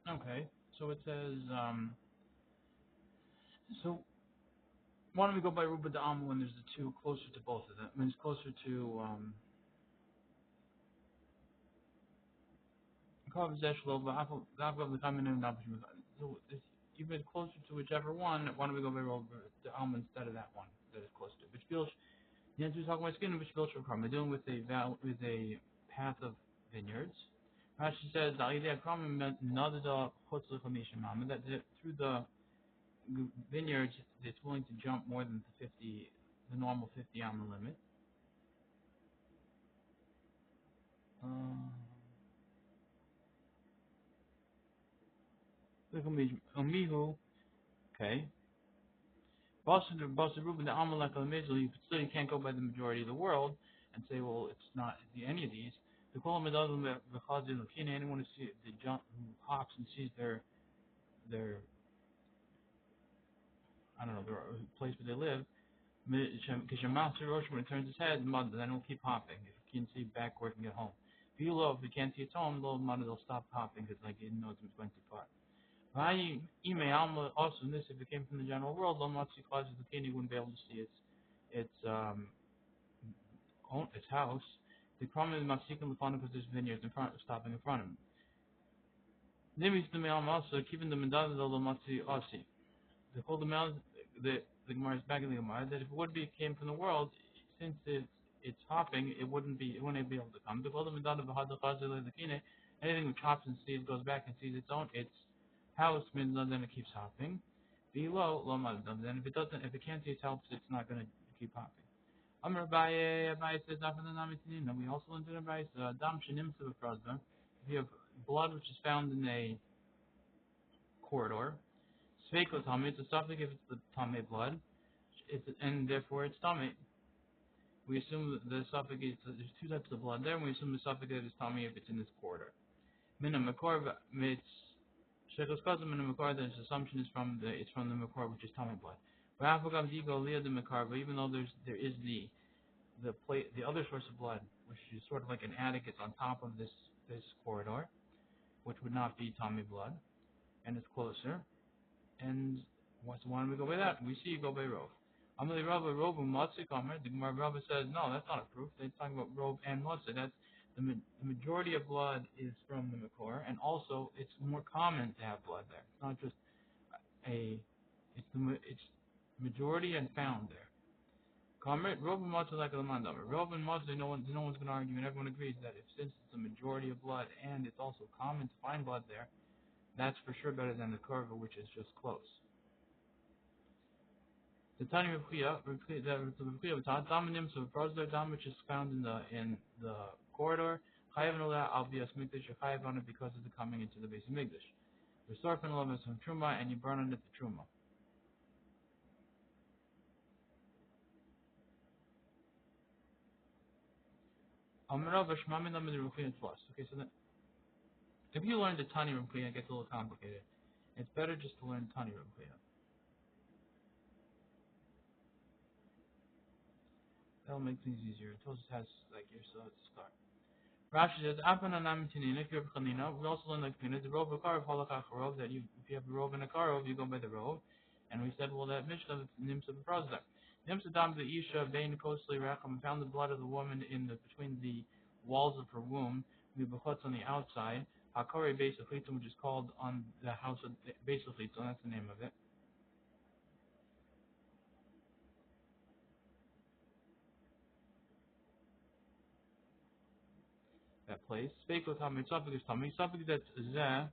Okay, so it says, so why don't we go by Ruba the Am when there's the two closer to both of them? When it's closer to so if it's closer to whichever one, why don't we go by Ruba the Am instead of that one that is close to? Which feels, the answer is talking about skin, which feels from. We're dealing with a path of vineyards. Rashi says, that through the vineyards, it's willing to jump more than the normal 50 amma limit. Umihu, okay. Basa Ruben, the Amalek al you still can't go by the majority of the world and say, well, it's not any of these. The Kolam Medazim V'chazil Lakina, anyone who hawks and sees their I don't know, the place where they live, because your master Rosh, when it turns its head, mud, then it'll keep hopping. If you can see backward and get home. If you love, if you can't see its home, little mud, it'll stop hopping because like it knows it's going too far. Also, in this, if it came from the general world, Lomatsi causes the king, you wouldn't be able to see its house. The problem is Mapsikim Lefana because there's vineyards in front, stopping in front of him. Nimis the Me'am also, keeping the Mendada the Lomatsi Asi. The whole the Gemara is back in the Gemara that if it would be came from the world, since it's hopping, it wouldn't be able to come. The whole anything which hops and sees goes back and sees its house means then it keeps hopping. Below lo madam. Then if it can't see its house, it's not going to keep hopping. Amar Abaye says after the Namitinina. We also learned in Abaye Dam Shenim Prasda. If you have blood which is found in a corridor, Sveiko Tame, it's a suffix if it's the Tame blood, and therefore it's Tame. We assume that the suffix is, there's two types of blood there, and we assume the suffix is Tame if it's in this corridor. Mina Makor, it's Shekos Kazim in the Makor, the assumption is it's from the Makor, which is Tame blood. But even though there is the other source of blood, which is sort of like an attic, it's on top of this corridor, which would not be Tame blood, and it's closer. And why don't we go by that? We see you go by Rov. Amali Rava Rov and Matzik Amr. The Gemara Rava says no, that's not a proof. They're talking about Rov and Matzik. That's the majority of blood is from the Makor, and also it's more common to have blood there. It's not just it's majority and found there. Comment Rov and Matzik like a Lamandam. Rov and Matzik, no one's going to argue, and everyone agrees that since it's a majority of blood and it's also common to find blood there, that's for sure better than the Kurva, which is just close. The Tani Rukhia, Damanim, so Brosler Dam, which is found in the corridor, Chayav Nola Albias Mikdash, Chayav on it because of the coming into the base of Mikdash. The Sorfin Lamas from Truma, and you burn on it the Truma. Amrav Shmami Lam the Rukhia plus. Okay, so then if you learn the Tani Rukhia, it gets a little complicated. It's better just to learn Tani Rukhia. That'll make things easier. Toast has like here, so let's start. Rashi says, "Afan anamtinin." If you have chanina, we also learn like the rov akarov halakha that if you have a rov and a karov, you go by the rov. And we said, well, that mishnah nims of the prozda. Nims dam the isha bein kosli racham found the blood of the woman between the walls of her womb, mibachotz on the outside. Hakari base of which is called on the house of base of that's the name of it. That place. Speiko tamid suffix tamid suffix that's zeh.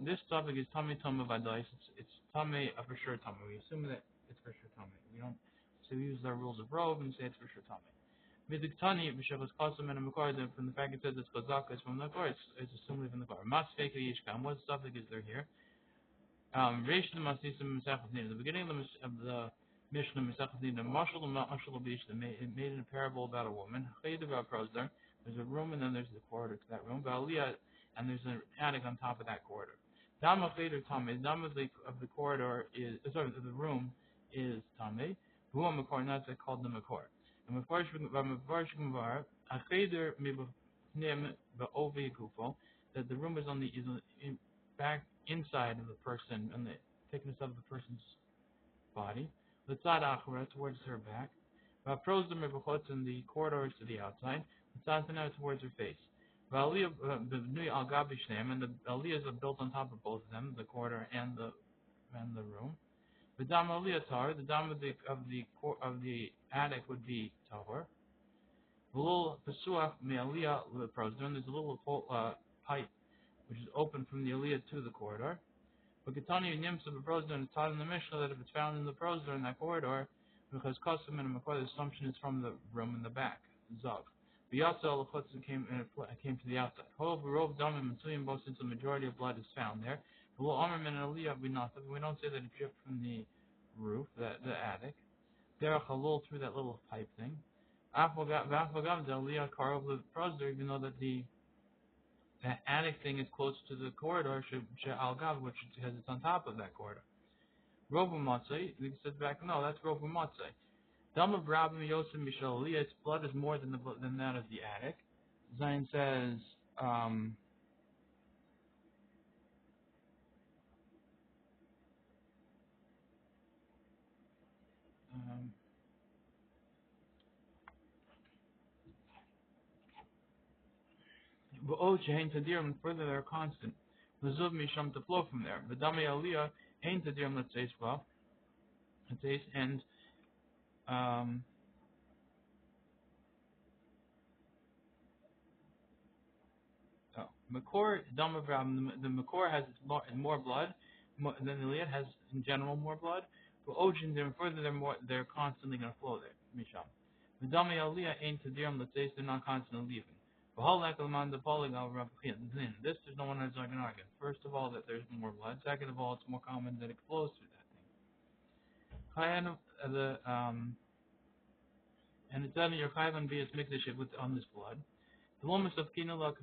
This topic is Tame Tama Vadais. It's Tame for sure Tame. We assume that it's for sure Tame. We don't, so we use our rules of Rove and say it's for sure Tame. Midiktani Bishavas Kasam and Makar, from the fact it says it's Kozaka is from the Makar, it's assumed from the Makar. Mas Fake Yishkam, what suffix is there here? Reish the Masisim Mesachazin. The beginning of the Mishnah Mesachazin, Marshal Bish, it made a parable about a woman. There's a room and then there's the corridor to that room. And there's an attic on top of that corridor. Dama Cheder Tame, Dama of the corridor is of the room is Tame. Bua Makor, and that's called the Makor. And Makor Shkumvar, a Cheder nim ba'ovi gufo, that the room is on the back inside of the person, on the thickness of the person's body. L'tzad achara, towards her back. V'aprozim mebachotz, in the corridors to the outside. L'tzad panav, towards her face. V'aliyah b'nui al gabi shneim, and the aliyahs are built on top of both of them, the corridor and the room. The dam aliyah tar, the dam of the attic would be tahor. The little pesuach me'aliyah leprozim, there's a little pipe which is open from the aliyah to the corridor. But Ketani Nimsa B'Prozor is taught in the Mishnah that if it's found in the Prozor in that corridor, because custom and Makor, the assumption is from the room in the back. Zav. B'Yatza L'Chutz came to the outside. Hov Rov Damim Mitzuyim, both since the majority of blood is found there. The little Amrim and Aliyah we don't say that it dripped from the roof, the attic. Derech Halul, through that little pipe thing. V'Afagav the Aliyah Karov the Prozor, even though that the attic thing is close to the corridor, Al Gav, which because it's on top of that corridor. Robu Matzai, we said back, no, that's Robu Matzai. Dama Brabim Yosef Mishal Aliyah, its blood is more than that of the attic. Zion says, further they're constant. L'zuv Misham, to flow from there. V'dame Aliyah, Hein Tadirim, let's say, and Makor Dama Brabim, the Makor has more blood than the Aliyah has in general more blood. But Ojin, further they're constantly going to flow there. Misham. The Dami Aliyah ain't to Diram, let's say, they're not constantly leaving. This there's no one that's not going to argue. First of all, that there's more blood. Second of all, it's more common that it flows through that thing. And it's done your chayvan be its mikdash with on this blood. The woman of kinula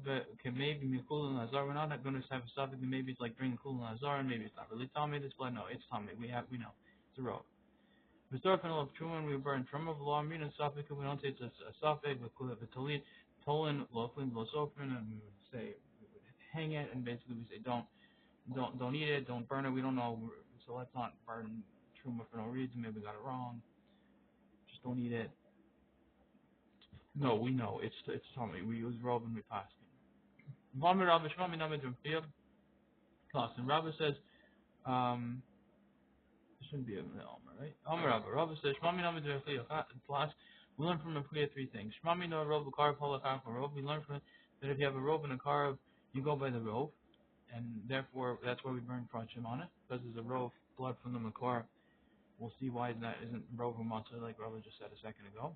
can maybe be kulun azar. We're not going to have a suffix. Maybe it's like drinking kulun azar, and maybe it's not really tummy. This blood, no, it's tummy. We know it's a robe. We start from of truman. We burn from of law. Mean a suffix. We don't say it's a suffix. We call it the talit, tolin, loflin, blosofen, and we would say we would hang it, and basically we say don't eat it, don't burn it. We don't know, so let's not burn truma for no reason. Maybe we got it wrong. Just don't eat it. No, we know it's tummy. We use robe and we pass it. And Rabbi says, it shouldn't be a Omer, right? Rabbi says, we learn from the Priya three things. We learn from it that if you have a robe and a carve, you go by the robe, and therefore that's why we burn Prachim on it, because there's a robe, blood from the Makar. We'll see why that isn't robe or matzah, like Rabbi just said a second ago.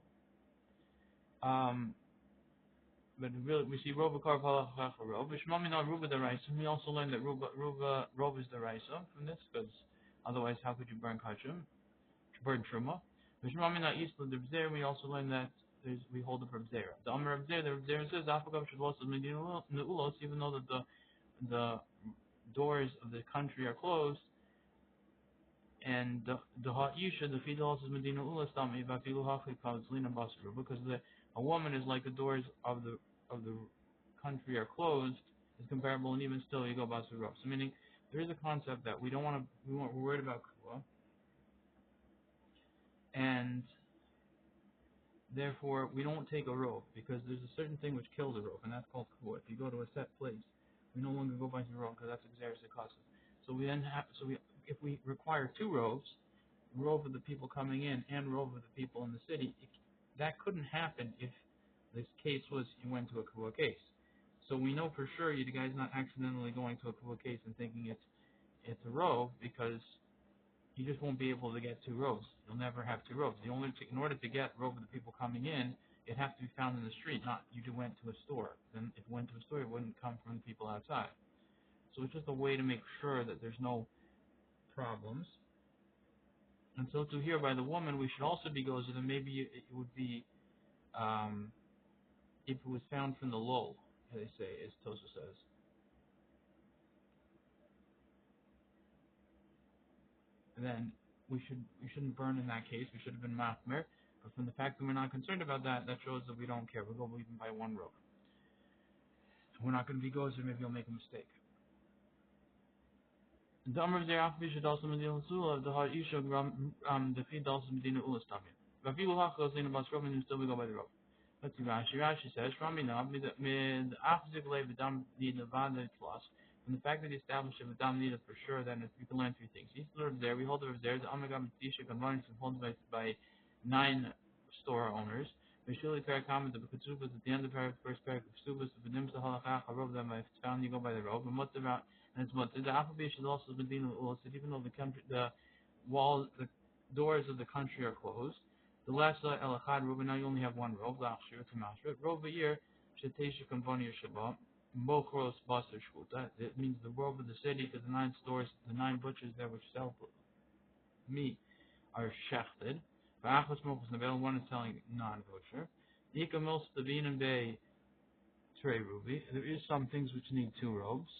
But really, we see Rova Karv Halach Rov. Vishmami na Ruba the Raisa. We also learned that Rov is the Raisa from this, because otherwise, how could you burn Kachim? Burn Truma. Vishmami na Isla the Bzer. We also learned that we hold it for Bzera. The Amr Bzer, the Bzer says Afagav should also Medina Ulos, even though that the doors of the country are closed. And the Ha'isha, the Fidelis is Medina Ulos Tami Vafilu Hachi Kazlina Basra, because a woman is like the doors of the country are closed, is comparable, and even still you go Basra. So meaning there is a concept that we're worried about Kua, and therefore we don't take a robe, because there's a certain thing which kills a robe, and that's called Kua. If you go to a set place, we no longer go by the robe, because that's Xeris Akasa. So if we require two robes, robe of the people coming in and robe of the people in the city, that couldn't happen if this case was you went to a Kua case. So we know for sure you guys not accidentally going to a Kua case and thinking it's a robe, because you just won't be able to get two robes. You'll never have two robes. In order to get robe of the people coming in, it has to be found in the street, not you just went to a store. Then if it went to a store, it wouldn't come from the people outside. So it's just a way to make sure that there's no problems. And so to hear by the woman, we should also be gozer, then maybe it would be if it was found from the lull, as they say, as Tosa says. And then we shouldn't burn in that case. We should have been machmer. But from the fact that we're not concerned about that, that shows that we don't care. We'll go even by one rope. We're not going to be gozer. Maybe you'll make a mistake. The Amr of the Afbi should also Medina Sula, the Har Isha the feed also Medina Ulastamia. But people have goes in about Robin and still we go by the rope. Let's see Rashi. Rashi says, Ramina, mid Afzik lay Vidam need Nevada plus. From the fact that he established a Vidam needed for sure, then we can learn three things. He's there, we hold it there, the Amagam Tisha combines and holds by 9 store owners. We surely parakam the Kutubas at the end of the first paragraph of Subas, the Nims the Halakha, Harov them if it's found you go by the rope, and what's about and it's what the Alphabet is also Medina Ul said even though the walls the doors of the country are closed. The last Elachad Ruba now you only have one robe, Lachshir to Mashra. Robe year Shetesha Kambani Shabbat. Mokros Basar Shkuta. It means the robe of the city because the 9 stores, the 9 butchers there which sell meat are shechted. V'achos Mokros Navel, one is selling non-kosher. Ika Mils Tabin and Bay Trey Ruby. There is some things which need 2 robes.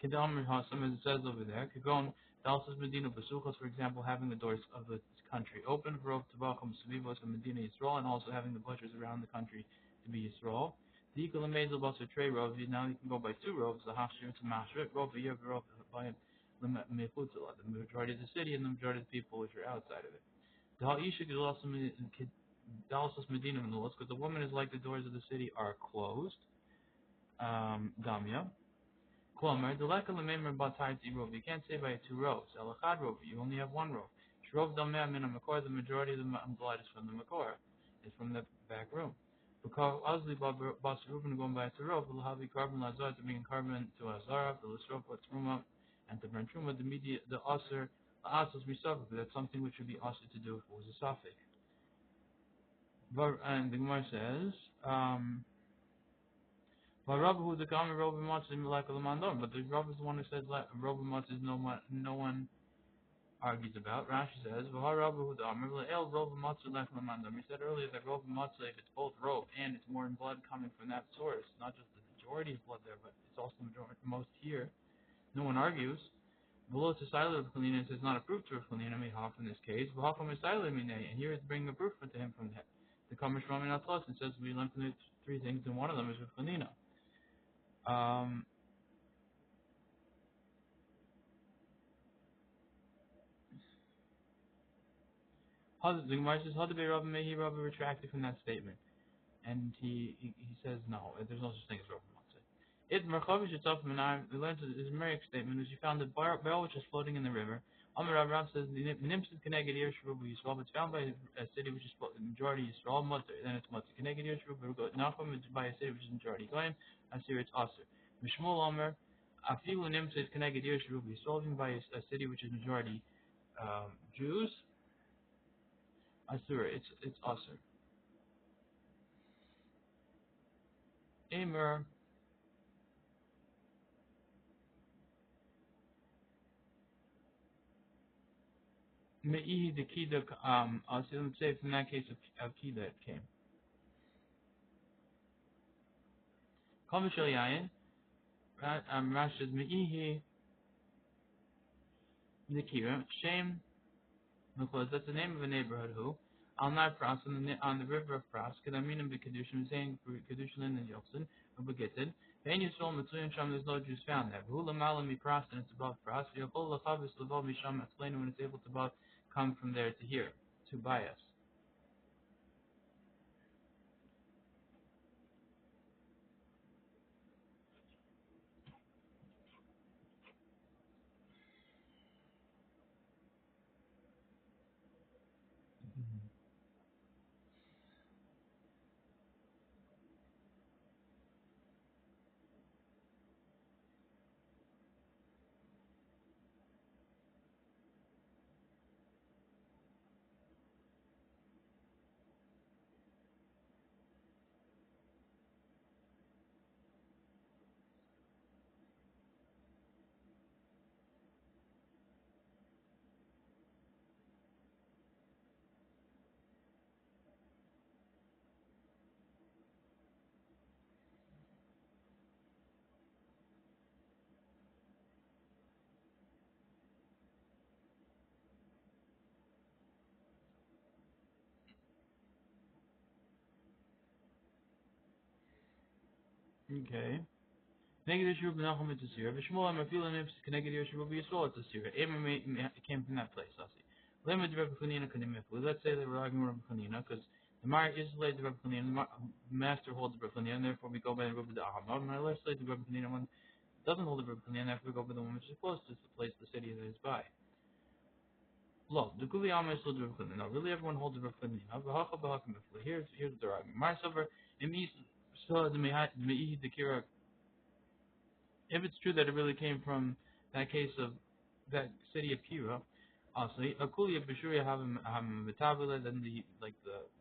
Kedam Hasam, as it says over there, Kagon, Dalsas Medina Basuchos, for example, having the doors of the country open for Tabacham Savivos and Medina Yisrael, and also having the butchers around the country to be Yisrael. The equal Amazel Basar Trey robes, now you can go by 2 robes, the Hashir to Mashrit, Rob a year, Rob by the majority of the city and the majority of the people which are outside of it. The Ha'isha is also Dalsas Medina Manulas, because the woman is like the doors of the city are closed. Damya. Klomer, the leka lememar batarti rov. You can't say by 2 rows. Elachad rov. You only have 1 row. Shrov dameh min makor. The majority of the blood is from the makor. It's from the back room. Because Azli bas Reuben going by 2 rows. Will have carbon lazar to bring carbon to azara. The lisrov puts truma and to burn truma. The aser asos misafik. That's something which would be aser to do if it was a suffix. And the Gemara says. But Rabbi who the common Rabbi Matzah is like a Lamandor, but the Rabbi is the one who says like Rabbi Matzah is no one argues about. Rashi says, V'ha Rabbi who the Amr El Rabbi Matzah like Lamandor. We said earlier that Rabbi Matzah, if it's both robe and it's more in blood coming from that source, not just the majority of blood there, but it's also the majority most here. No one argues. Below to silent of Chalina says not a proof to Chalina may half in this case. V'ha is silent and here it's bringing a proof to him from the Kamish Ramin Atlas and says we learned from the 3 things and one of them is with Chalina. The Gemara says, "How did Rabbi Mehi Rabbi retracted from that statement?" And he says, "No, there's no such thing as Rabbi Matzah." It Merchavish itself, we learned this Merrick statement was you found a barrel which is floating in the river. Amar Rav says the Nimsid Keneged Yer Shrubu Yisrael. It's found by a city which is the majority Yisrael Mutter. Then it's Mutter Keneged Yer Shrubu. Nachum is by a city which is majority Goyim. Asir it's Aser. Mishmul Amar Afilu Nimsid Keneged Yer Shrubu Yisrael. Even by a city which is majority Jews. Asur, it's Asur. Emer Me'i the Kida so let's say from that case of Kida it came. Kamishal Yayin, Rash says Me'ihi the Kira, shame because that's the name of a neighborhood who Al Nar Pras on the river of Pras, Kedaminim be Kedushin, saying Kedushin and Yoksin, Ubegited. Then you saw Matsuyan Sham, there's no Jews found there. Hula Malam Pras, and it's above Pras. Yakol Lachabis Labal Misham, explain when it's able to come from there to here, to bias. Okay. Negative Yeshua Benachum it's a seer. Vishmol I'm feeling if negative Yeshua be Yisrael it's a seer. It came from that place, I'll see. Lemon Rebbe Chanina Kanimifu. Let's say they were arguing with Rebbe Chanina because the Mar is laid the Rebbe Chanina, the master holds the Rebbe Chanina, and therefore we go by the Rebbe the Aham. And let's say the Rebbe Chanina one doesn't hold the Rebbe Chanina, and therefore we go by the one which is closest to the place, the city that is by. Lo, the Kuli Amma is still the Rebbe Chanina. Really everyone holds the Rebbe Chanina. Here's the argument. Mar Silver, in East, so the Mehi the Kira. If it's true that it really came from that case of that city of Kira, honestly, Akulia Bashuria have metabula, then the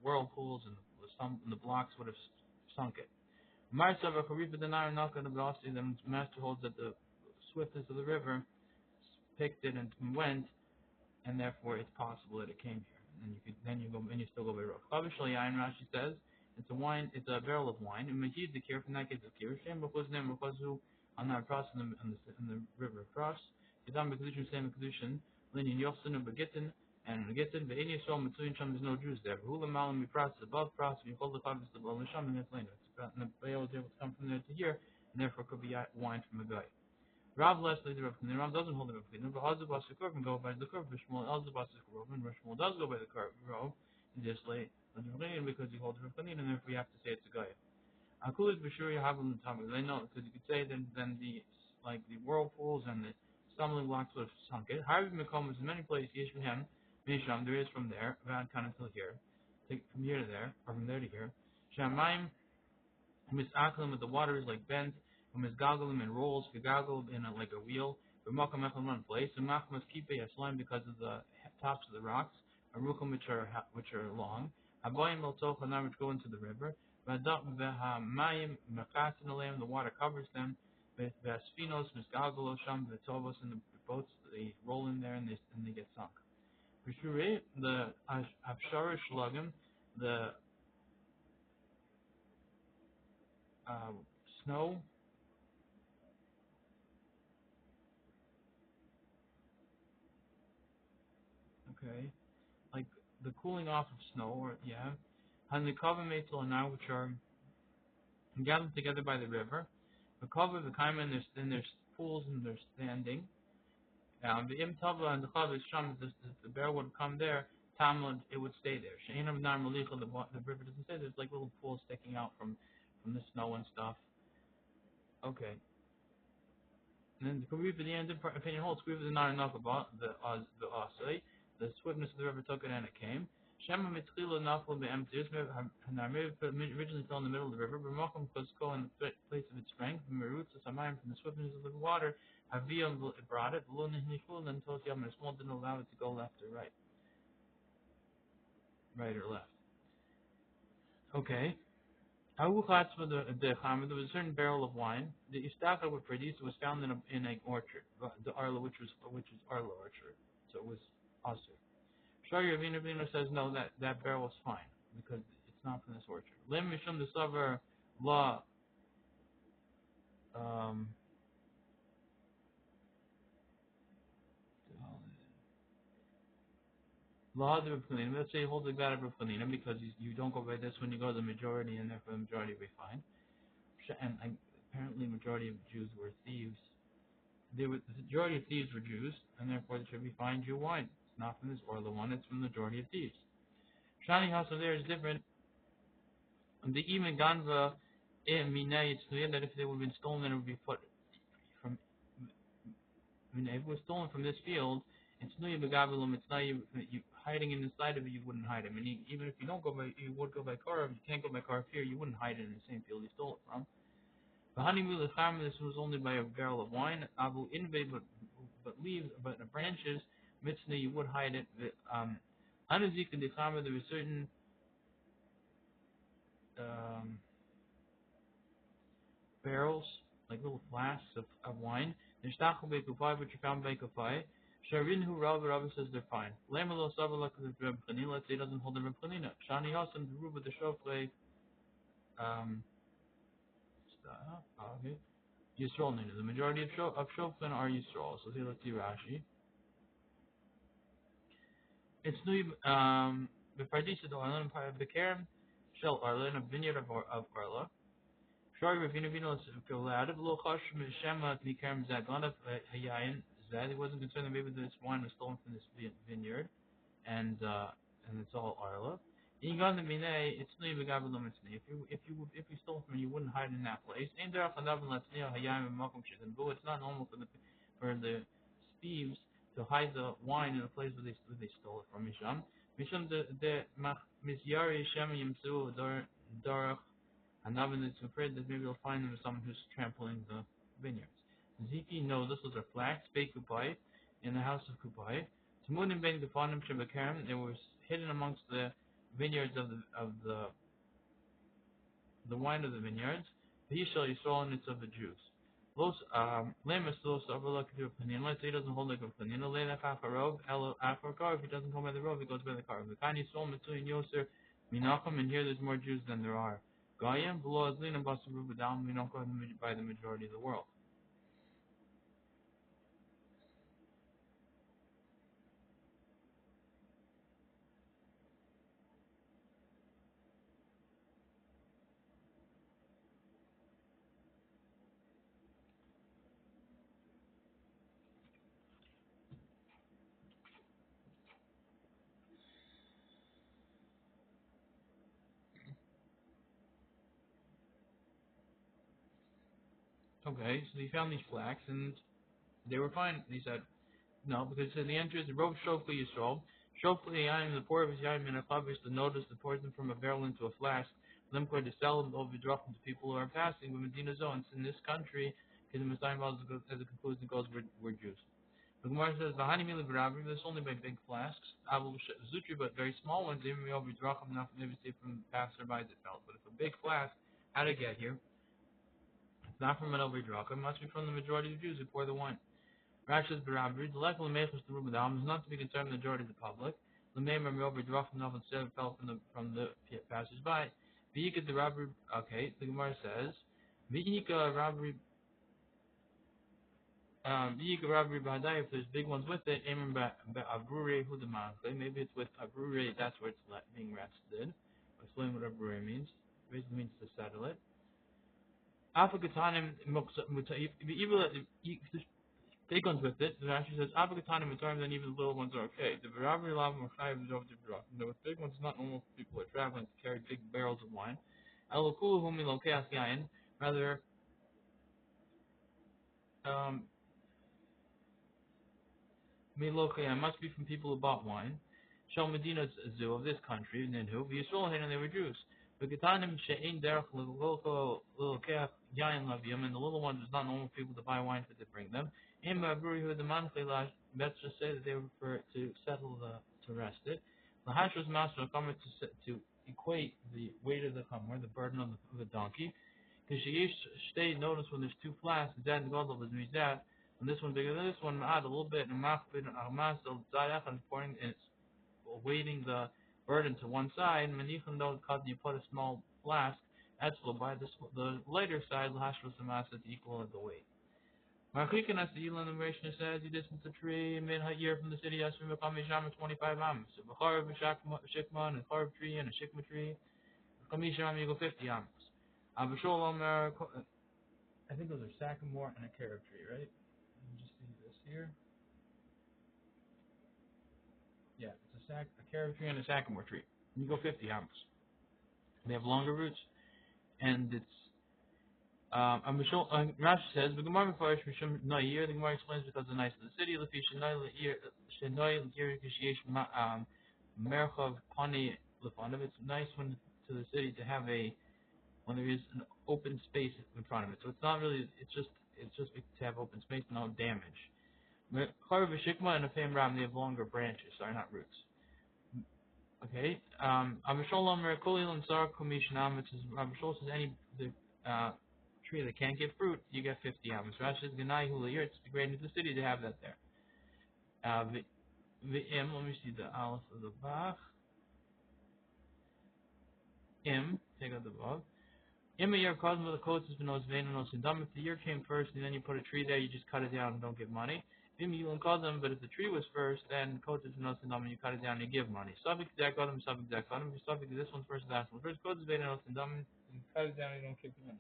whirlpools and the blocks would have sunk it. Marsa of Kharifa the Naranaka the Basti, then master holds that the swiftness of the river picked it and went, and therefore it's possible that it came here. And you still go by rough. Obviously, Ayin Rashi says it's a wine, it's a barrel of wine. And Majid the Kir from that case of Kir, Shem because them because who on that cross in the river across. Yadam Bekadushin same Bekadushin, Linin Yosin and Begitin and Begitin, but any Yisrael Mitzuin Sham there's no Jews there. Hula Malam be process above process, you hold the Chavis of Al Sham and it's later. And the Baal is able to come from there to here, and therefore could be wine from a guy. Rav Leslie the Rav Chanina. Rav doesn't hold the Rav Chanina, but Azubas the Kurv and go by the Kurv. Shmuel Azubas the Kurv, and Shmuel does go by the Kurv. Just like the Rav Chanina because he holds the Rav Chanina, and therefore we have to say it's a guy. Akulis Bashuri Havim Tamil. They know because you could say then the whirlpools and the stumbling blocks would have sunk it. Harvey Mekom is in many places. Yishmahem Misham there is from there, Van kind of till here, from here to there, or from there to here. Shamaim Misaklim with the water is like bent. Misgagalim and rolls. Gagagel in like a wheel. B'makam echel one place. And machmas kipe yaslim because of the tops of the rocks. Aruchim which are long. Habayim el tochanar which go into the river. V'hamayim mekasin alayim the water covers them. V'aspinos misgagalo sham v'tovos and the boats they roll in there and they get sunk. V'shurei the avshara shlagim the snow. Okay. Like the cooling off of snow, or and the cover metal now which are gathered together by the river. The cover, the kaima, and there's pools and they're standing. The imtava and the cover is sham. The bear would come there. Tamlin, it would stay there. Sheinam nar malicha. The river doesn't stay. There's like little pools sticking out from the snow and stuff. Okay. And then the Kariv, the end opinion holds Kariv is not enough about the Asai. The swiftness of the river took it and it came. Shema Mitzchila Nafal Be'emtis originally fell in the middle of the river, but Malcolm Kosko in the place of its strength, Merutz Samayim from the swiftness of the water, Haviyam brought it, Lun Nishul, and Tosyam and small didn't allow it to go left or right or left. Okay. Aguchatz for the Chama, there was a certain barrel of wine. The Istaka would produce was found in an orchard, the Arla, which is Arla orchard, so it was also. Shari Ravina says no, that barrel was fine because it's not from this orchard. Lim Mishum the Savar La um La de Rafanina. Let's say you hold the God of Rafanina because you don't go by this when you go to the majority, and therefore the majority will be fine. And apparently, the majority of Jews were thieves. The majority of thieves were Jews, and therefore they should be fine Jew wine. It's not from this Orla one; it's from the majority of thieves. Shani house of there is different. The even ganva mina it's clear that if they would have been stolen, then it would be put from. I mean, if it was stolen from this field, it's nuya begavilum. It's not you hiding it inside of it. You wouldn't hide it. I mean, even if you don't go by, you would go by car. If you can't go by car here, you wouldn't hide it in the same field you stole it from. The honeymoon of the family, this was only by a barrel of wine. Abu inve, but leaves, but the branches, mitzvah, you would hide it. Anazik and the family, there were certain barrels, like little flasks of wine. There's tachel bekufai, which are found by kufai. Sharin who Rabbi says they're fine. Lamelo savalak the Reb Chanina, let's say it doesn't hold the Reb Chanina. Shani Hasan, the Ruba, the Shofle, okay. Yisrael Nina. The majority of Shofan are Yisrael. So here let's see Rashi. It's new the Paradisa do Arlan Bekerem Shell Arla in a vineyard of Arla. Shor Ravina Vino allowed of Lo Chosh Shema Nikarm Zaglana Hayayin Zad. He wasn't concerned that maybe this wine was stolen from this vineyard and it's all Arla. Ingan the Mine, it's no Begabulum if you stole from you wouldn't hide in that place. Ain't there a Fanavan Latneo Hayam and Malcolm Shit and it's not normal for the thieves to hide the wine in a place where they stole it from Misham. Misham the Misyari Shem Yimsu Dar and Navin is afraid that maybe they'll find them as someone who's trampling the vineyards. Ziki knows this was a flax, Beit Kupai, in the house of Kupai. Tamun and Ben Gafanim Shabakarim, they were hidden amongst the vineyards of the wine of the vineyards. Yishal Yisrael and it's of the Jews. Los Lamas los overlook to a panin. Let's say he doesn't hold like a panin. Lay that half a robe, elo after a car. If he doesn't go by the robe, he goes by the car. The Kani Sol Mitsuin Yoser Minacham, and here there's more Jews than there are. Goyim below Azlin and Basaruba down Minacham by the majority of the world. Okay, so he found these flax and they were fine. He said, no, because it said the answer is the robe Shofli Yisrael. Shofli Yayim, the poor of his Yayim in a chavish, the notice the pours them from a barrel into a flask. Them going to sell them over dropping to people who are passing with Medina zones in this country. Because the Messiah as a conclusion goes, we're Jews. The Gemara says, "V'hani mili b'rabri." This only by big flasks. Avul zutri, but very small ones. Even over dracham, enough maybe say from passerbys it felt. But if a big flask, how to get here? It's not from an over dracham. It must be from the majority of Jews who pour the wine. Rash's Barabri, the level of Mechus the Rubadam is not to be concerned with the majority of the public. The name of Robert Drofnov instead of fell from the passers by. Vika the Rabri, okay, the Gemara says, Vika Rabri, Vika Rabri Badai, if there's big ones with it, Amen Abrure Hudaman. Maybe it's with Abrure, that's where it's being rested. Explain what Abrure means. Basically means to settle it. Alpha Katanim, big ones with it. The Rashi says, "Avogatanim in terms, and even the little ones are okay." The Barabi Lav Machayev is over the drop. And with big ones, it's not normal for people who are traveling to carry big barrels of wine. Elokulu humi lokeas yain. Rather, um, Milokia must be from people who bought wine. Shal Medina Zoo of this country, Ninhu, Yisrael and they were Jews. But Getanim She'in Derech Lilokea Yain Lavium, and the little ones is not normal people to buy wine for to bring them. In Maburihu the Manchila, let's just say that they were for to settle to rest it. Lahash was master of Kamar to equate the weight of the Kamar, the burden of the donkey. Because she stayed notice when there's two flasks, then Godel was Mizat. And this one bigger than this one, add a little bit, and pouring, and it's weighting the burden to one side. Manichan though, because you put a small flask, that's by the lighter side, lahash was the mass that's equal of the weight. Marchikan as the Elan narration says, you distance a tree mid year from the city, as from Kamisham 25 ams. So Bachar of a shikma and a carb tree and a shikma tree. Kamisham you go 50 ams. Abishol I think those are sycamore and a carob tree, right? Let me just see this here. Yeah, it's a carob tree and a sycamore tree. You go 50 ams. They have longer roots, and it's Rashi says, "The Gemara Mefarish Mishum Noyir." The Gemara explains because the nice of the city. Lefi Shenoy L'Ir Kishiyesh Merchav Pani Lefanov. It's nice to the city to have when there is an open space in front of it. So it's not really. It's just to have open space, no damage. Charav Shikma and a Fam Ram, they have longer branches. Sorry, not roots. Okay. Abisholam Rekolilam Sar Komishanam, which is Abishol says any tree that can't get fruit, you get 50 amos. Rashi says Ganai Hulayir, it's the great of the city to have that there. The let me see the aleph of the Bach. Take out the Vav. If the year came first and then you put a tree there, you just cut it down and don't give money. But if the tree was first, then you cut it down and you give money. This one's first, last one. First, you cut it down and you don't give money.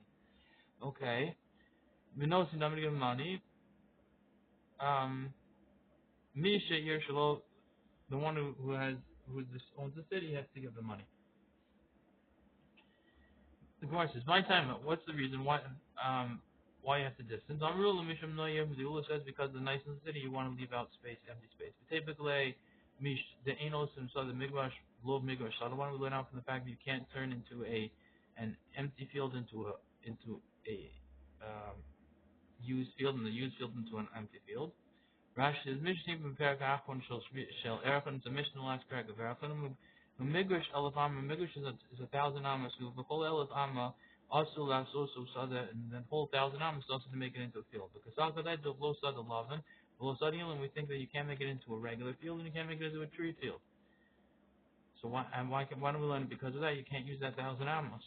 Okay. Minosin, I'm gonna give him money. Misha Yershalo, the one owns the city, has to give the money. The Gemara says, "My time. What's the reason why you have to distance?" Amrul Misham Noyim. The Ula says because the nice in the city, you want to leave out space, empty space. But typically, Mish the Anos and so the Migvash, low Migvash. So the one we learn out from the fact that you can't turn into an empty field into a used field, and the used field into an empty field. Rashi says, "Mishnah from Perak Achon Shel Erechon." It's a Mishnah in the last Perak of Erechon. Migrush Elef Amma. Migrush is 1,000 Amma. So the whole Elef Amma also last also sada, and then whole 1,000 Amma is also to make it into a field. Because Sakadai do Lo Sada Lavan, Lo Sada Yilim, we think that you can't make it into a regular field and you can't make it into a tree field. So why do we learn it? Because of that, you can't use that 1,000 Ammas.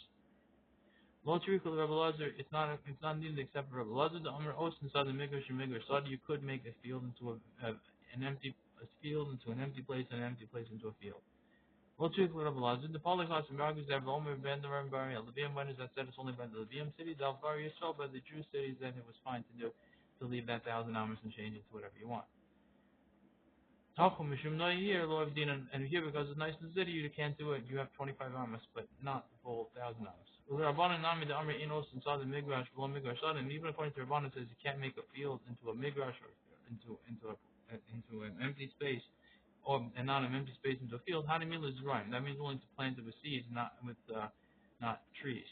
Lo Tzrika Rebbe Lazar, it's not needed except for Rebbe Lazar. The Amr Os inside the Migrush and Migrush Sada, you could make a field into an empty field into an empty place and an empty place into a field. Well, truth with Rabbi Lazar, the polyglot and argues that Omer ben the Rambari, Levium, when is that said it's only by the Levium cities, Alvar Yisrael, by the Jew cities, then it was fine to leave that 1,000 amos and change it to whatever you want. Tachum Mishum no here, Lord Din, and here because it's nice in the city, you can't do it. You have 25 amos, but not the full 1,000 amos. Rabbanan Nami the Amr Inos and saw the Migrash, below Migrash, and even according to Rabbanan says you can't make a field into a Migrash or into an empty space and not an empty space into a field. Hanimil is rhyme. That means only to plant it with seeds, not trees.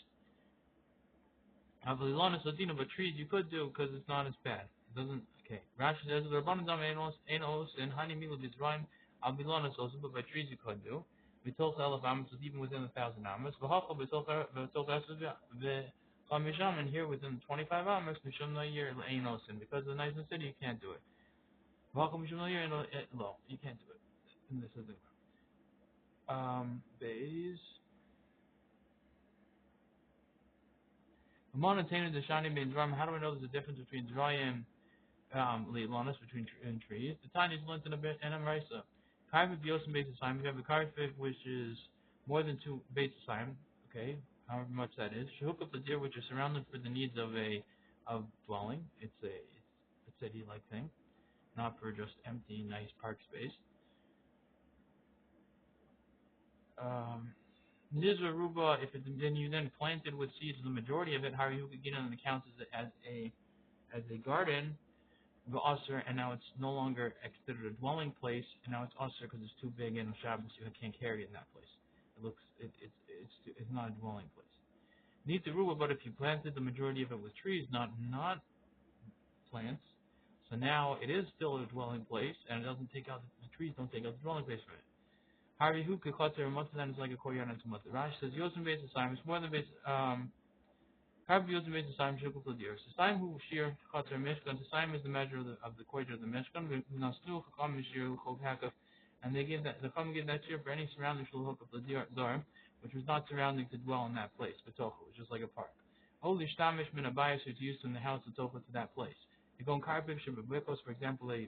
Avililonis Ladina, but trees you could do because it's not as bad. It doesn't. Okay. Rashi says the Rabbanadam Enos and Hanimil is rhyme. Avililonis also, but by trees you could do. We told Elef Amos even within 1,000 Amos. V'hachal Misham, and here within 25 Amos, Misham no year Enos, and because of the nice city you can't do it. V'hachal Misham no year low, you can't do it. And this is the Bays. Monotainer the shiny being drum. How do we know there's a difference between dry and leaves between trees? The tiny is lent in a bit and a risa. Carpet bios and base of time. We have the carpet which is more than 2 base of time. Okay, however much that is. Hook up the deer which is surrounded for the needs of dwelling. It's a city-like thing, not for just empty, nice park space. Nizra Ruba, then you plant it with seeds, the majority of it, however you could get on the counts as a garden, the usher, and now it's no longer considered a dwelling place, and now it's usher because it's too big and Shabbos you can't carry it in that place. It's not a dwelling place. Need the Ruba, but if you planted the majority of it with trees, not plants, so now it is still a dwelling place, and it doesn't take out the trees don't take out the dwelling place from it. Harry who could cut there most of them is like a courtyard and some Rashi says Yosim base assignment is more than base Harvey Yosim base assignment shukul for the years. The time who shear cut their mishkan, the time is the measure of the courtyard of the mishkan, Nasnu Chakam Shir Chokakaf, and they give that the come give that shear for any surrounding shul hook of the dar, which was not surrounding to dwell in that place, but Tocha, which is just like a park. Holy Shtamish min abayis is used in the house of Tocha to that place. You go in carpet for example, a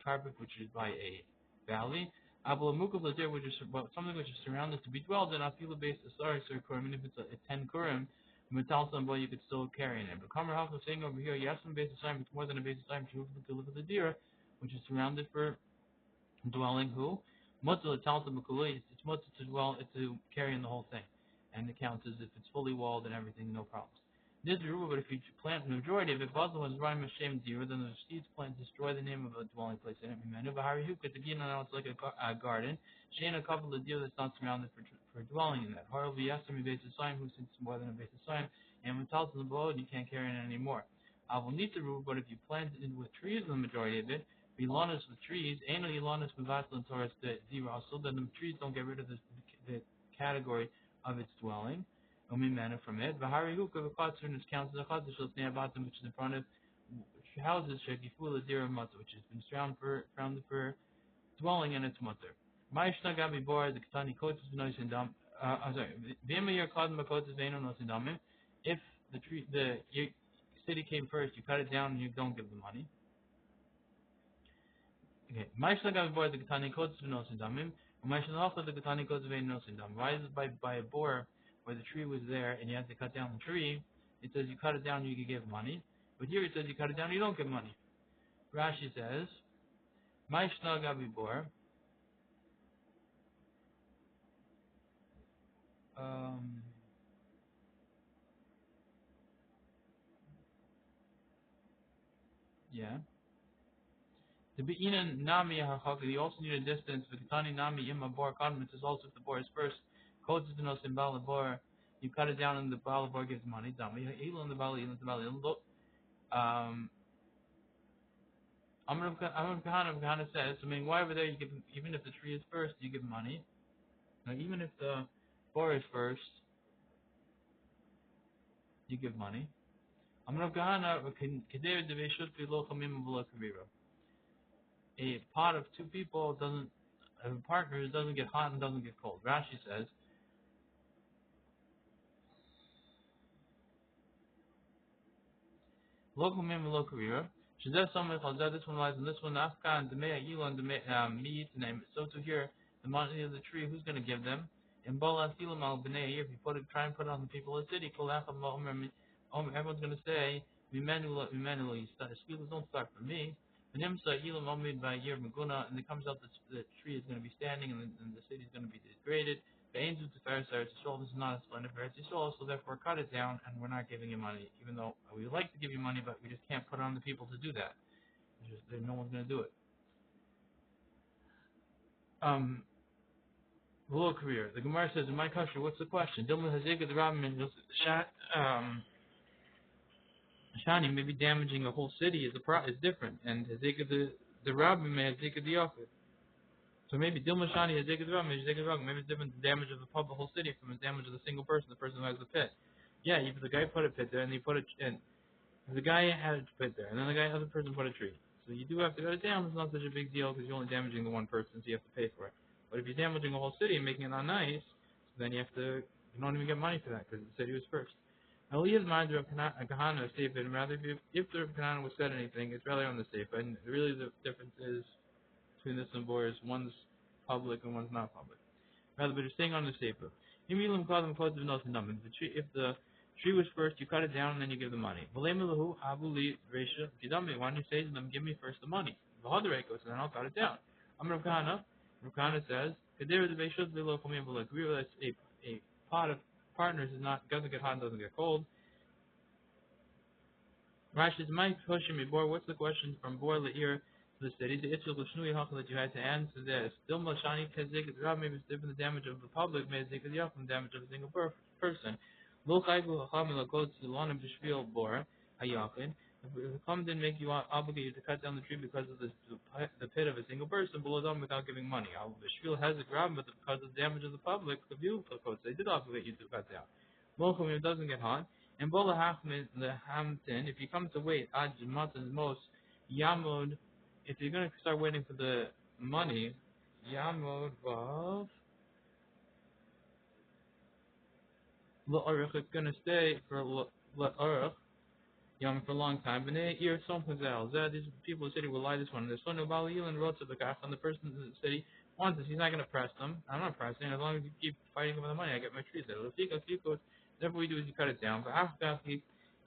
carpet which is by a valley. Which is something which is surrounded to be dwelled in. Afila based sorry, even if it's a 10 kurim, metalsam, but you could still carry in it. But Kamar Half is saying over here, yes, some base assignment, it's more than a base assignment to look at the deer, which is surrounded for dwelling. Who? Mutzal talta makuli. It's mutzal to dwell, it's to carry in the whole thing, and it counts as if it's fully walled and everything, no problems. This is rule, but if you plant the majority of it, Basel is rhyme Hashem deer, then the seeds plant destroy the name of a dwelling place in it. But how you could again now it's like a garden. Shane a couple of deer that's not surrounded for dwelling in that. However, yes, to me base of sign who since more than a base of sign, and when tells the board you can't carry it anymore. I will need the rule, but if you plant it with trees, the majority of it, Bilanas with trees, ain't no Ilanas with Vaseline towards the zero, so that the trees don't get rid of the category of its dwelling. Manner from it. Vahari Huka Vakatsu and counts as a Chazashal Snabatim, which is in front of houses Shakifula Dira Mata, which has been surrounded for dwelling in its mother. Maishna Gabi Bor, the Katani Kotis Noisindam Vima Yer Kadma Kotis Veno Nosindamim. If the city came first, you cut it down and you don't give the money. Okay. Maishna Gabi Bor, the Katani Kotis Noisindamim. Maishna Halcha the Katani Kotis Veno Nosindam. Why is it by a bore where the tree was there and you had to cut down the tree, it says you cut it down, you can give money. But here it says you cut it down, you don't give money. Rashi says, Maishna Gabibor. Um, yeah. To be in Nami Hachaka, you also need a distance. Vikatani Nami Ima Bor Kadmit is also if the bor is first. Kodes to nos in Balabor, you cut it down and the Balabor gives money. Dami Elon the Bali, Elon the Bali. Amr Kahana says, I mean, why over there you give, even if the tree is first, you give money. Now, even if the bor is first, you give money. Amr Kahana, Kadir Deve should be local Mimabula Kabira. A pot of two people doesn't, a partner doesn't get hot and doesn't get cold. Rashi says, local mem and local career. Shazeh Someh Chalzeh, this one lies in this one, Afghan, Demea Elon, Meat name. So to hear the money of the tree, who's going to give them? In Bola Silam al Bnei, if you try and put it on the people of the city, everyone's going to say, Emmanuel, Spielers don't start for me. And him say Elam Omid by year Maguna, and it comes out that the tree is going to be standing and the city is going to be degraded. The angels to Pharisees, this is not a splendid Pharisees, so therefore cut it down, and we're not giving you money, even though we would like to give you money, but we just can't put it on the people to do that. No one's going to do it. Hello, career. The Gemara says, in my country, what's the question? Dilma Hazika the Rabbin, Shani may be damaging a whole city is different, and Hazika the Rabbin may Hazika the Yachid. So maybe Dilma Shani Hazika the Rabbin, maybe it's different the damage of the whole city from the damage of the single person, the person who has the pit. Yeah, if the guy put a pit there and he put it in, the guy had a pit there, and then the other person put a tree. So you do have to cut it down. It's not such a big deal because you're only damaging the one person, so you have to pay for it. But if you're damaging a whole city and making it not nice, then you don't even get money for that because the city was first. Aliyah's mind of Kahana is safe, and rather if the Kahana was said anything, it's rather on the safe. And really the difference is between this and Boris, one's public and one's not public. Rather, but you're staying on the sefer. If the tree was first, you cut it down and then you give the money. Why don't you say to them, give me first the money? So then I'll cut it down. Rav Kahana says, a pot of partners doesn't get hot and doesn't get cold. Rashi's my question me bor. What's the question from bor leir to the city? The itchel l'shnui hachal that you had to answer this. Still mashani kezik. The Rab maybe it's different the damage of the public, maybe zik the from the damage of a single person. Lo chayvu hacham l'kol tzilonim b'shvil bor hayachin. If the Chum didn't make you obligate you to cut down the tree because of the pit of a single person, below them without giving money. The shvil has a grab, but because of the damage of the public, the view of codes, they did obligate you to cut down. Welcome, it doesn't get hot. And Bola Hachman, the Hampton, if you come to wait, Ad Matan's most, Yamod, if you're going to start waiting for the money, Yamod Vav, La'arich, it's going to stay for La'arich, Yam for a long time. And they hear something else. These people in the city will lie this one. There's one about Yilin wrote to the guy, and the person in the city wants this. He's not going to press them. I'm not pressing. As long as you keep fighting over the money, I get my trees there. Therefore, we do is you cut it down. But after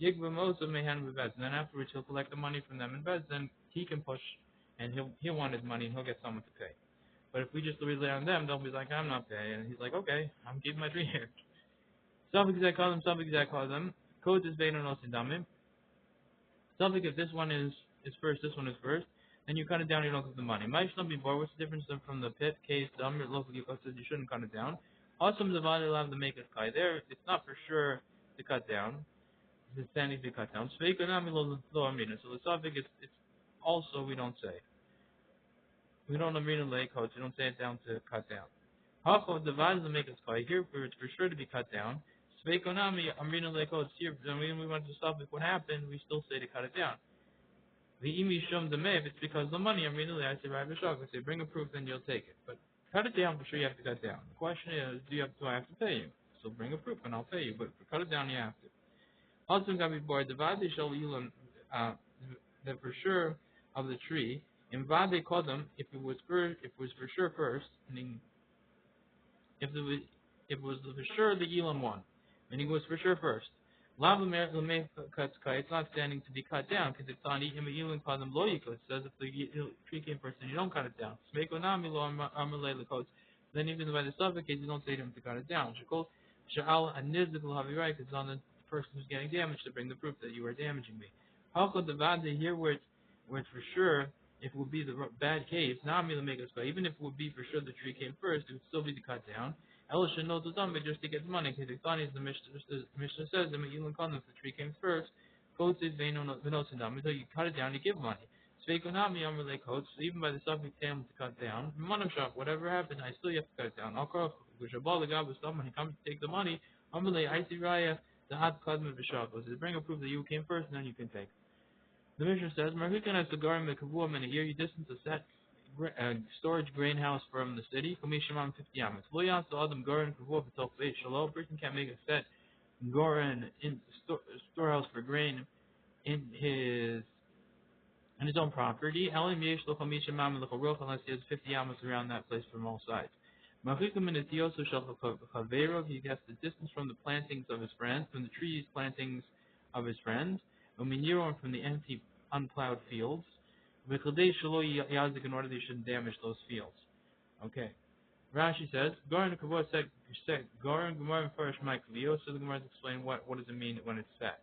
Yigba Mosa may hand him beds, and then afterwards he'll collect the money from them in beds. Then he can push, and he'll want his money, and he'll get someone to pay. But if we just rely on them, they'll be like, I'm not paying, and he's like, okay, I'm keeping my tree here. Suffix I call them. Code is Bein or Nosidamim. Something if this one is first, this one is first, then you cut it down, you don't give the money. Ma'ishlam before, what's the difference from the pit case? The Amr local says you shouldn't cut it down. Awesome Zavali allowed to make it kai. There, it's not for sure to cut down. It's standing to cut down. So the suffix it's also we don't say. We don't amrina lay codes, you don't say it down to cut down. Half divides to make it kai. Here it's for sure to be cut down. Sveikonami amrina lay codes here when we went to suffix what happened, we still say to cut it down. The imi shum the if it's because the money, I'm really I say Rabbi Shach, I say bring a proof, then you'll take it. But cut it down for sure you have to cut down. The question is, do I have to pay you? So bring a proof and I'll pay you. But for cut it down you have to. Also got to be bored. The vade shall yilam the for sure of the tree. In vade kodam, if it was for sure first, meaning if it was for sure the yilam one, meaning it was for sure first. It's not standing to be cut down because it's on Yilin Kadam Loyiko. It says if the tree came first and you don't cut it down. Smekonami lo Amalei Lakos. Then even by the suffix case you don't say to him to cut it down. Shakol Sha'al Anizik will have you right because it's on the person who's getting damaged to bring the proof that you are damaging me. How could the Vada here where it's for sure if it would be the bad case, Nami will make us go. Even if it would be for sure the tree came first, it would still be to cut down. Ella should know the dumb just to get money. Because the Mishnah says that you if the tree came first, goes is venosinam. So you cut it down, you give money. Sveikonami amrele coats, even by the suffix tam to cut down. Manashaf, whatever happened, I still have to cut it down. I'll call Gushabal the God with someone, he comes to take the money. Amrele, I see Raya, the hot kadma vishakos. They bring a proof that you came first and then you can take. The Mishnah says, Marhikan has the garden mekavuam in a year, you distance a set storage grain house from the city. Kamishimam 50 yamas. Loyas the Adam Goran Kavuv until Fate Shalom. A person can't make a set Goran in storehouse for grain in his own property. Elim Yesh Lo Kamishimam Lecharoch unless he has 50 yamas around that place from all sides. Marhikan in a Tioso Shal Chaverov, he has the distance from the plantings of his friends, from the trees plantings of his friends. Uminiron from the empty unplowed fields. In order they shouldn't damage those fields. Okay. Rashi says, Garan Kavod said Garan Gemara and Farish Mike Leo, so the Gemara explain what does it mean when it's set.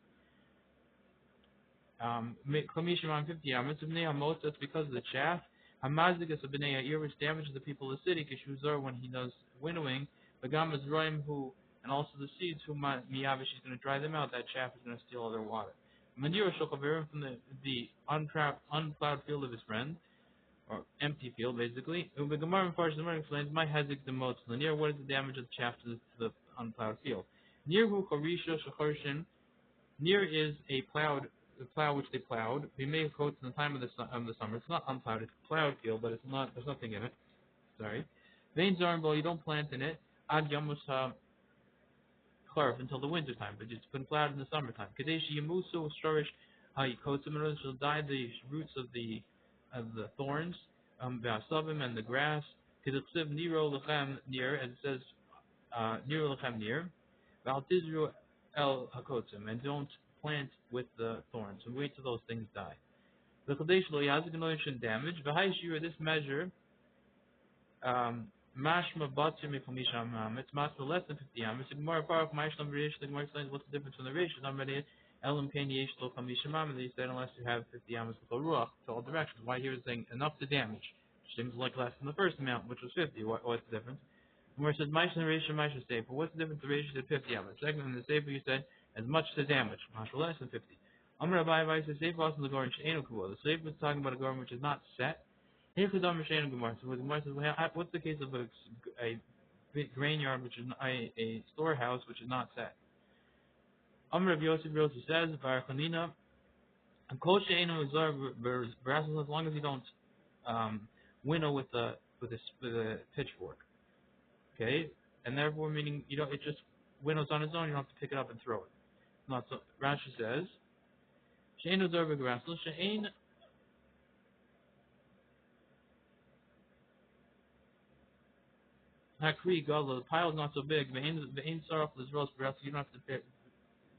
Kamishaman 50 Yamas of Nehamos, that's because of the chaff. Hamazikas of Bnei Yair, which damages the people of the city, Kishuzar when he does winnowing, the Gamas Roim who and also the seeds who Miyavish is going to dry them out, that chaff is going to steal all their water. Manure Shokaverim from the unplowed field of his friend, or empty field basically. The Gemara and Farsh the Gemara explains, my hazik the most near what is the damage of the chaff to the unplowed field. Near hu chorisha shechorshin, near is a plow which they plowed. We made coats in the time of the summer. It's not unplowed, it's a plowed field, but there's nothing in it. Sorry. Vein zarnbo, you don't plant in it. Ad yamus until the winter time, but it's been plowed in the summertime. Kadeshi Yamusu Shorish Kotsimaros will dye the roots of the thorns, Basabim and the grass. Kidiksiv Nero Lechem near, as it says Nero Lechem near. Valtizru El Hakotzim, and don't plant with the thorns, and wait till those things die. The Kadesh Lo Yazik shouldn't damage. Vahayshir, this measure Mashma Batsum Misham, it's Mashma less than 50 yamas. The Gemara Baruch Mashlam Reish, the Gemara explains what's the difference from the Reish. Somebody Elam Kain Yesh Lo Kamisham, and they said unless you have 50 yamas with Ruach to all directions. Why here is saying enough to damage, which seems like less than the first amount, which was 50. What's the difference? The Gemara said Mashlam Reish and Mashlam Sefer. What's the difference? The Reish said 50 yamas. Second, in the Sefer you said as much to damage, Mashma less than 50. Amr Abai says Sefer also the Goran Sheinu Kubo. The Sefer is talking about a Goran which is not set. Here for Dam Rishayin Gemara. So the Gemara says, what's the case of a grain yard, which is a storehouse, which is not set? Amr of Yosef says, Barakhanina, and Kol Sheinu Zar Brassels, as long as you don't winnow with a pitchfork. Okay, and therefore meaning it just winnows on its own. You don't have to pick it up and throw it. Not so. Rashi says, Sheinu Zar Brassels Shein. Hakri Gala, the pile is not so big. The ain saraf is roast breath, so you don't have to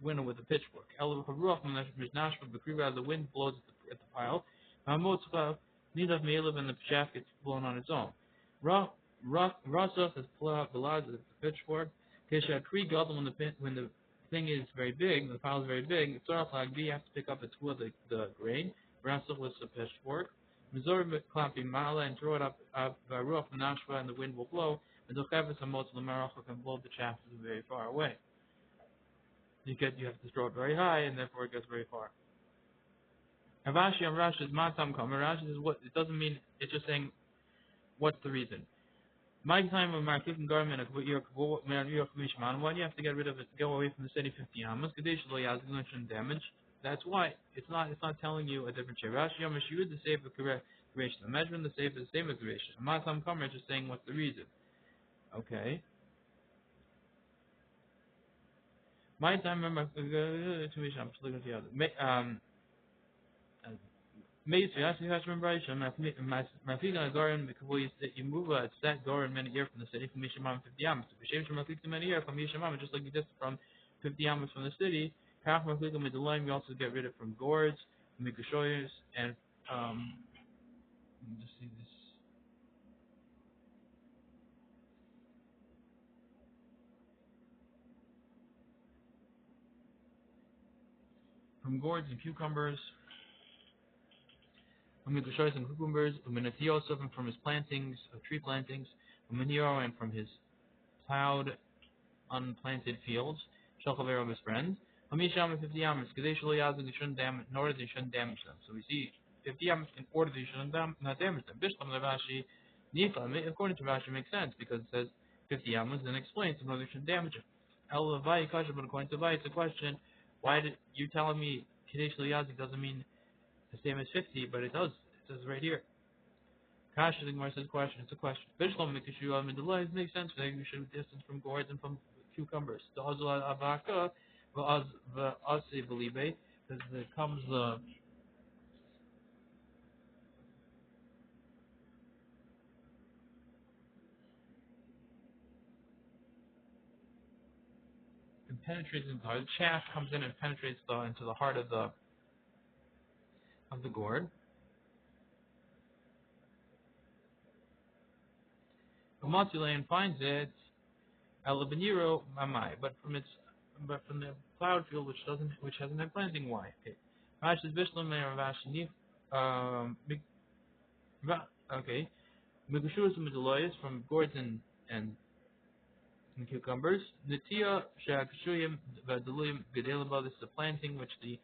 winnow with a pitchfork. El Haruach Mishnashma Bakriva, the wind blows at the pile. Hamotzcha Nidav Me'elav, and the chaff gets blown on its own. Rasach is Balad, the pitchfork. Keshakri Gala, when the thing is very big, the pile is very big. Saraf Lagbi, you have to pick up its wood, the grain. Rasach was the pitchfork. Mizor Klapi Mala, and throw it up Ruach Nashva, and the wind will blow. And the chavis hamotz l'maracha can blow the chaff very far away. You have to throw it very high, and therefore it gets very far. Ravashi and Rashi is matam kam. Rashi says what it doesn't mean. It's just saying what's the reason. My time of market and garment of what you're why do you have to get rid of it? Go away from the city 50 amas. Kadesh lo yazgun shouldn't damage. That's why it's not telling you a different share. Rashi Yamashur the same creation. The measurement the same is the same as creation. Matam kam is just saying what's the reason. Okay. My time remember I'm just looking at the other. My feet on a garden because you move a set garden many years from the city from Mishamam 50 yamas. If you shave from 50 many years from Mishamam, just like you did from 50 yamas from the city, You also get rid of from gourds, mikushoyers, and let me just see this. From gourds and cucumbers, mikushoyers and cucumbers, uminatiosov, and from his plantings, of tree plantings, uminiro, and from his plowed, unplanted fields, shalchavero of his friends. Hamisham and 50 yamas, because they shouldn't damage, in order they shouldn't damage them. So we see 50 yamas in order they shouldn't not damage them. Bishlam Levashi, Nifa, according to Rashi, makes sense because it says 50 yamas, then explains in order they shouldn't damage them. El Levai Kasha, but according to Vai, it's a question. Why did you telling me Kadesh Yazik doesn't mean the same as 50, but it does. It says right here. Kasha, the Gemara says question. It's a question. Bishlam Mikashu Amidullah makes sense. You should distance from gourds and from cucumbers. The Hazul Avaka, the Asi Belibe, because there comes the it penetrates into the chaff comes in and penetrates into the heart of the gourd. Umatulayan finds it Alabaniro Mamai, but from the plowed field which hasn't had planting. Why? Okay. Rashi is Bishlam and Rashi okay. Migushus and Meduloyas from gourds and cucumbers. Nitia Shakshuyim Vaduluyim Gedelaba, this is a planting which the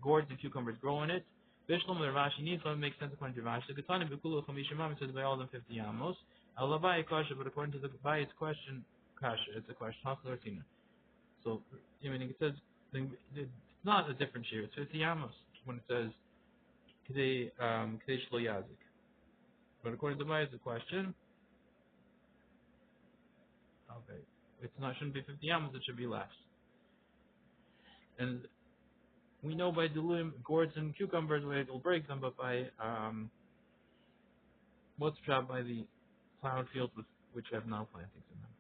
gourds and cucumbers grow in it. Bishlam and Rashi Nifa makes sense according to Rashi. The Katana Bikulu Kamishimam says by all them 50 amos. Alabai Kasha, but according to the Bay's question, Kasha, it's a question. Haklartina. So, meaning it says it's not a different shear. It's 50 amos when it says Kidei Shlo Yazik. But according to Bay, it's a question. Okay, it's not shouldn't be 50 amos. It should be less. And we know by diluting gourds and cucumbers, it will break them. But by what's job by the plowed fields which have now plantings in them.